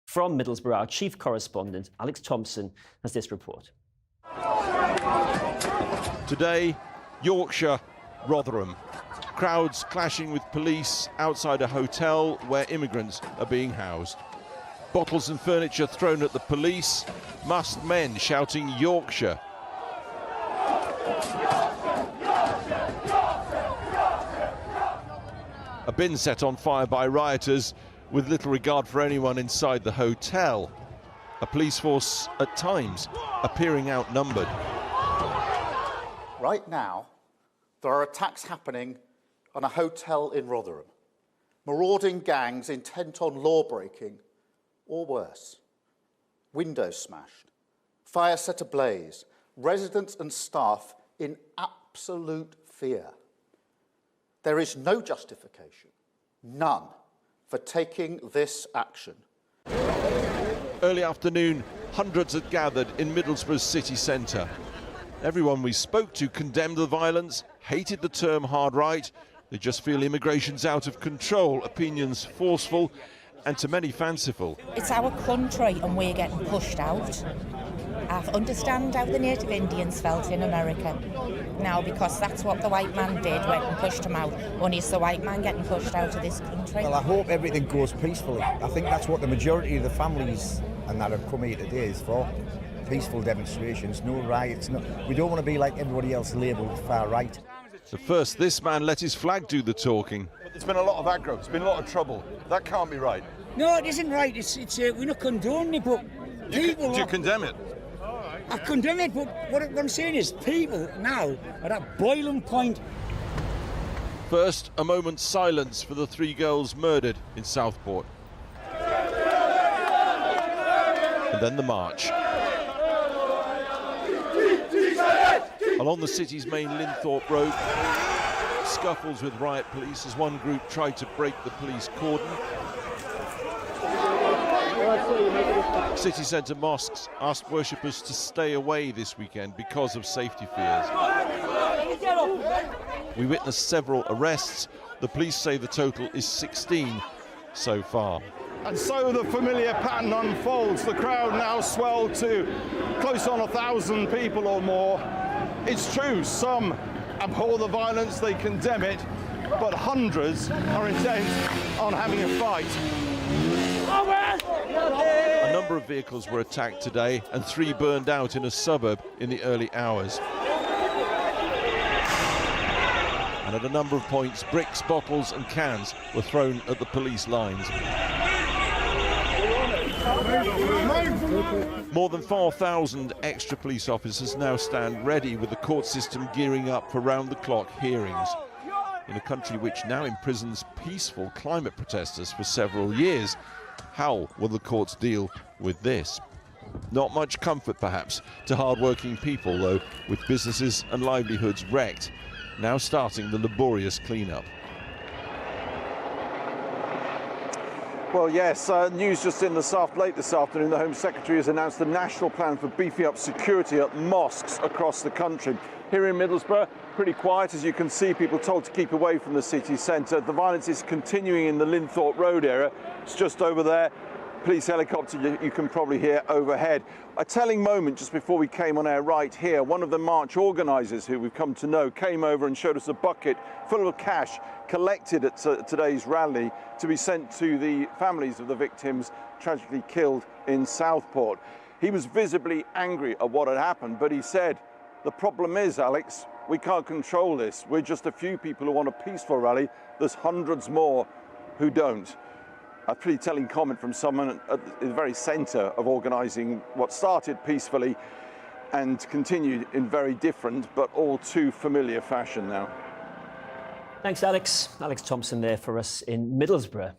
From Middlesbrough, our chief correspondent, Alex Thompson, has this report. Today, Yorkshire, Rotherham. Crowds clashing with police outside a hotel where immigrants are being housed. Bottles and furniture thrown at the police, masked men shouting Yorkshire. A bin set on fire by rioters with little regard for anyone inside the hotel. A police force at times appearing outnumbered. Right now, there are attacks happening on a hotel in Rotherham. Marauding gangs intent on law-breaking, or worse. Windows smashed, fire set ablaze, residents and staff in absolute fear. There is no justification, none, for taking this action. Early afternoon, hundreds had gathered in Middlesbrough's city centre. Everyone we spoke to condemned the violence, hated the term hard right. They just feel immigration's out of control, opinions forceful, and to many fanciful. It's our country and we're getting pushed out. I understand how the native Indians felt in America now, because that's what the white man did, went and pushed them out. Only it's the white man getting pushed out of this country. Well, I hope everything goes peacefully. I think that's what the majority of the families and that have come here today is for. Peaceful demonstrations, no riots. We don't want to be like everybody else labelled far right. So first, this man let his flag do the talking. There's been a lot of aggro, there's been a lot of trouble. That can't be right. No, it isn't right. We're not condoning it, but people... Do you condemn it? I condemn it, but what I'm saying is people now are at boiling point. First, a moment's silence for the 3 girls murdered in Southport. And then the march. Along the city's main Linthorpe Road, scuffles with riot police as one group tried to break the police cordon. City centre mosques asked worshippers to stay away this weekend because of safety fears. We witnessed several arrests. The police say the total is 16 so far. And so the familiar pattern unfolds. The crowd now swelled to close on 1,000 people or more. It's true, some abhor the violence, they condemn it, but hundreds are intent on having a fight. A number of vehicles were attacked today and 3 burned out in a suburb in the early hours. And at a number of points, bricks, bottles and cans were thrown at the police lines. More than 4,000 extra police officers now stand ready, with the court system gearing up for round-the-clock hearings. In a country which now imprisons peaceful climate protesters for several years, how will the courts deal with this? Not much comfort, perhaps, to hard-working people, though, with businesses and livelihoods wrecked, now starting the laborious clean-up. Well, yes, news just in late this afternoon. The Home Secretary has announced the national plan for beefing up security at mosques across the country. Here in Middlesbrough, pretty quiet, as you can see, people told to keep away from the city centre. The violence is continuing in the Linthorpe Road area. It's just over there. Police helicopter you can probably hear overhead. A telling moment just before we came on air right here. One of the march organisers, who we've come to know, came over and showed us a bucket full of cash collected at today's rally to be sent to the families of the victims tragically killed in Southport. He was visibly angry at what had happened, but he said, the problem is, Alex, we can't control this. We're just a few people who want a peaceful rally. There's hundreds more who don't. A pretty telling comment from someone at the very centre of organising what started peacefully and continued in very different but all too familiar fashion now. Thanks, Alex. Alex Thompson there for us in Middlesbrough.